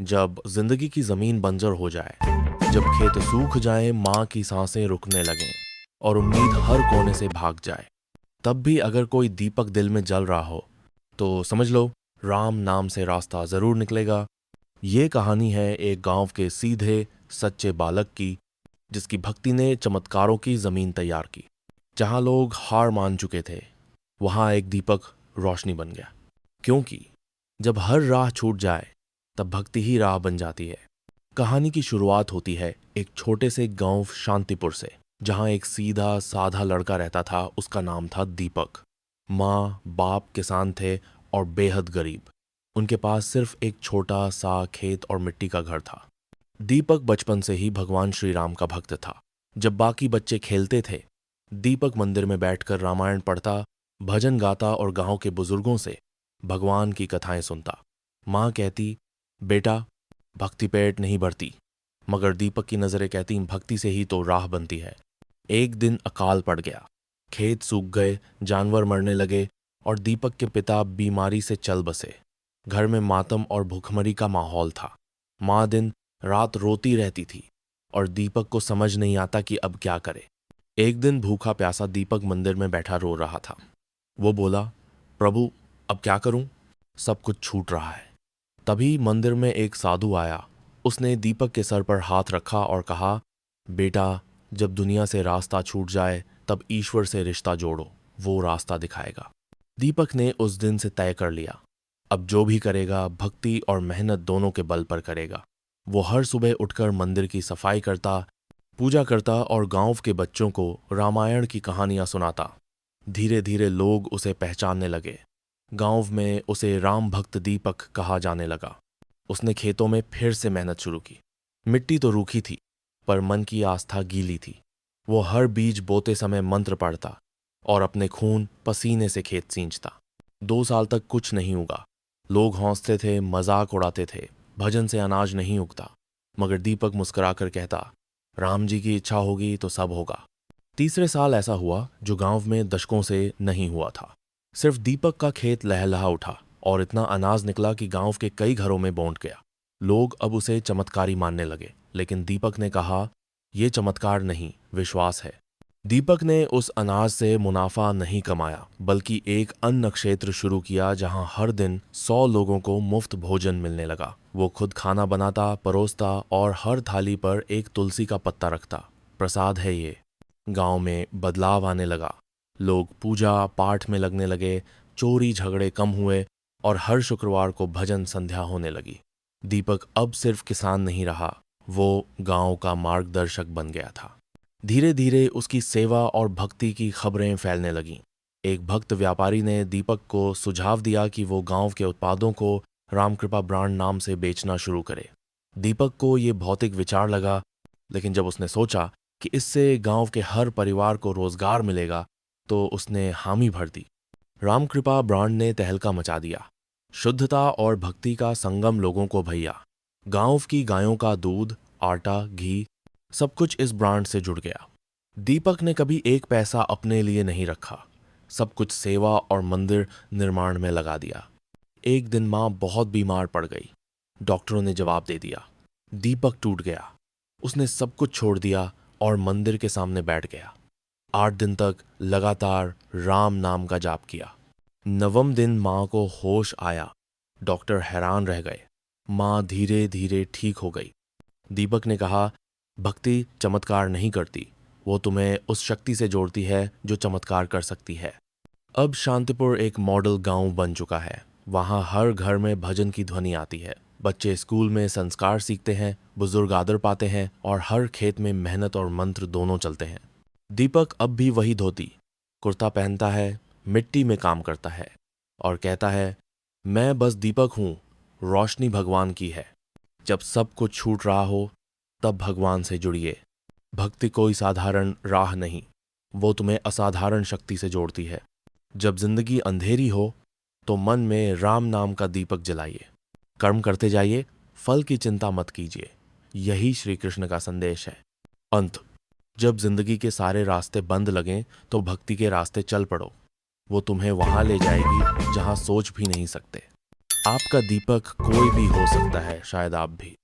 जब जिंदगी की जमीन बंजर हो जाए, जब खेत सूख जाए, माँ की सांसें रुकने लगें और उम्मीद हर कोने से भाग जाए, तब भी अगर कोई दीपक दिल में जल रहा हो तो समझ लो राम नाम से रास्ता जरूर निकलेगा। ये कहानी है एक गांव के सीधे सच्चे बालक की, जिसकी भक्ति ने चमत्कारों की जमीन तैयार की। जहां लोग हार मान चुके थे, वहां एक दीपक रोशनी बन गया। क्योंकि जब हर राह छूट जाए, तब भक्ति ही राह बन जाती है। कहानी की शुरुआत होती है एक छोटे से गांव शांतिपुर से, जहां एक सीधा साधा लड़का रहता था। उसका नाम था दीपक। माँ बाप किसान थे और बेहद गरीब। उनके पास सिर्फ एक छोटा सा खेत और मिट्टी का घर था। दीपक बचपन से ही भगवान श्री राम का भक्त था। जब बाकी बच्चे खेलते थे, दीपक मंदिर में बैठकर रामायण पढ़ता, भजन गाता और गांव के बुजुर्गों से भगवान की कथाएं सुनता। माँ कहती, बेटा भक्ति पेट नहीं भरती, मगर दीपक की नजरें कहती, भक्ति से ही तो राह बनती है। एक दिन अकाल पड़ गया, खेत सूख गए, जानवर मरने लगे और दीपक के पिता बीमारी से चल बसे। घर में मातम और भूखमरी का माहौल था। माँ दिन रात रोती रहती थी और दीपक को समझ नहीं आता कि अब क्या करे। एक दिन भूखा प्यासा दीपक मंदिर में बैठा रो रहा था। वो बोला, प्रभु अब क्या करूं, सब कुछ छूट रहा है। तभी मंदिर में एक साधु आया। उसने दीपक के सर पर हाथ रखा और कहा, बेटा जब दुनिया से रास्ता छूट जाए, तब ईश्वर से रिश्ता जोड़ो, वो रास्ता दिखाएगा। दीपक ने उस दिन से तय कर लिया, अब जो भी करेगा भक्ति और मेहनत दोनों के बल पर करेगा। वो हर सुबह उठकर मंदिर की सफाई करता, पूजा करता और गांव के बच्चों को रामायण की कहानियां सुनाता। धीरे धीरे लोग उसे पहचानने लगे। गांव में उसे राम भक्त दीपक कहा जाने लगा। उसने खेतों में फिर से मेहनत शुरू की। मिट्टी तो रूखी थी, पर मन की आस्था गीली थी। वो हर बीज बोते समय मंत्र पढ़ता और अपने खून पसीने से खेत सींचता। 2 साल तक कुछ नहीं उगा। लोग हंसते थे, मजाक उड़ाते थे, भजन से अनाज नहीं उगता। मगर दीपक मुस्कुराकर कहता, राम जी की इच्छा होगी तो सब होगा। तीसरे साल ऐसा हुआ जो गांव में दशकों से नहीं हुआ था। सिर्फ दीपक का खेत लहलहा उठा और इतना अनाज निकला कि गांव के कई घरों में बौंट गया। लोग अब उसे चमत्कारी मानने लगे, लेकिन दीपक ने कहा, यह चमत्कार नहीं, विश्वास है। दीपक ने उस अनाज से मुनाफा नहीं कमाया, बल्कि एक अन्न क्षेत्र शुरू किया जहां हर दिन 100 लोगों को मुफ्त भोजन मिलने लगा। वो खुद खाना बनाता, परोसता और हर थाली पर एक तुलसी का पत्ता रखता। प्रसाद है ये। गांव में बदलाव आने लगा। लोग पूजा पाठ में लगने लगे, चोरी झगड़े कम हुए और हर शुक्रवार को भजन संध्या होने लगी। दीपक अब सिर्फ किसान नहीं रहा, वो गांव का मार्गदर्शक बन गया था। धीरे धीरे उसकी सेवा और भक्ति की खबरें फैलने लगीं। एक भक्त व्यापारी ने दीपक को सुझाव दिया कि वो गांव के उत्पादों को रामकृपा ब्रांड नाम से बेचना शुरू करे। दीपक को ये भौतिक विचार लगा, लेकिन जब उसने सोचा कि इससे गांव के हर परिवार को रोजगार मिलेगा, तो उसने हामी भर दी। रामकृपा ब्रांड ने तहलका मचा दिया। शुद्धता और भक्ति का संगम लोगों को भैया। गांव की गायों का दूध, आटा, घी सब कुछ इस ब्रांड से जुड़ गया। दीपक ने कभी एक पैसा अपने लिए नहीं रखा, सब कुछ सेवा और मंदिर निर्माण में लगा दिया। एक दिन माँ बहुत बीमार पड़ गई। डॉक्टरों ने जवाब दे दिया। दीपक टूट गया। उसने सब कुछ छोड़ दिया और मंदिर के सामने बैठ गया। 8 दिन तक लगातार राम नाम का जाप किया। 9वें दिन माँ को होश आया। डॉक्टर हैरान रह गए। माँ धीरे धीरे ठीक हो गई। दीपक ने कहा, भक्ति चमत्कार नहीं करती, वो तुम्हें उस शक्ति से जोड़ती है जो चमत्कार कर सकती है। अब शांतिपुर एक मॉडल गांव बन चुका है। वहां हर घर में भजन की ध्वनि आती है। बच्चे स्कूल में संस्कार सीखते हैं, बुजुर्ग आदर पाते हैं और हर खेत में मेहनत और मंत्र दोनों चलते हैं। दीपक अब भी वही धोती कुर्ता पहनता है, मिट्टी में काम करता है और कहता है, मैं बस दीपक हूं, रोशनी भगवान की है। जब सब कुछ छूट रहा हो, तब भगवान से जुड़िए। भक्ति कोई साधारण राह नहीं, वो तुम्हें असाधारण शक्ति से जोड़ती है। जब जिंदगी अंधेरी हो, तो मन में राम नाम का दीपक जलाइए। कर्म करते जाइए, फल की चिंता मत कीजिए। यही श्री कृष्ण का संदेश है। अंत, जब जिंदगी के सारे रास्ते बंद लगें, तो भक्ति के रास्ते चल पड़ो। वो तुम्हें वहां ले जाएगी जहां सोच भी नहीं सकते। आपका दीपक कोई भी हो सकता है, शायद आप भी।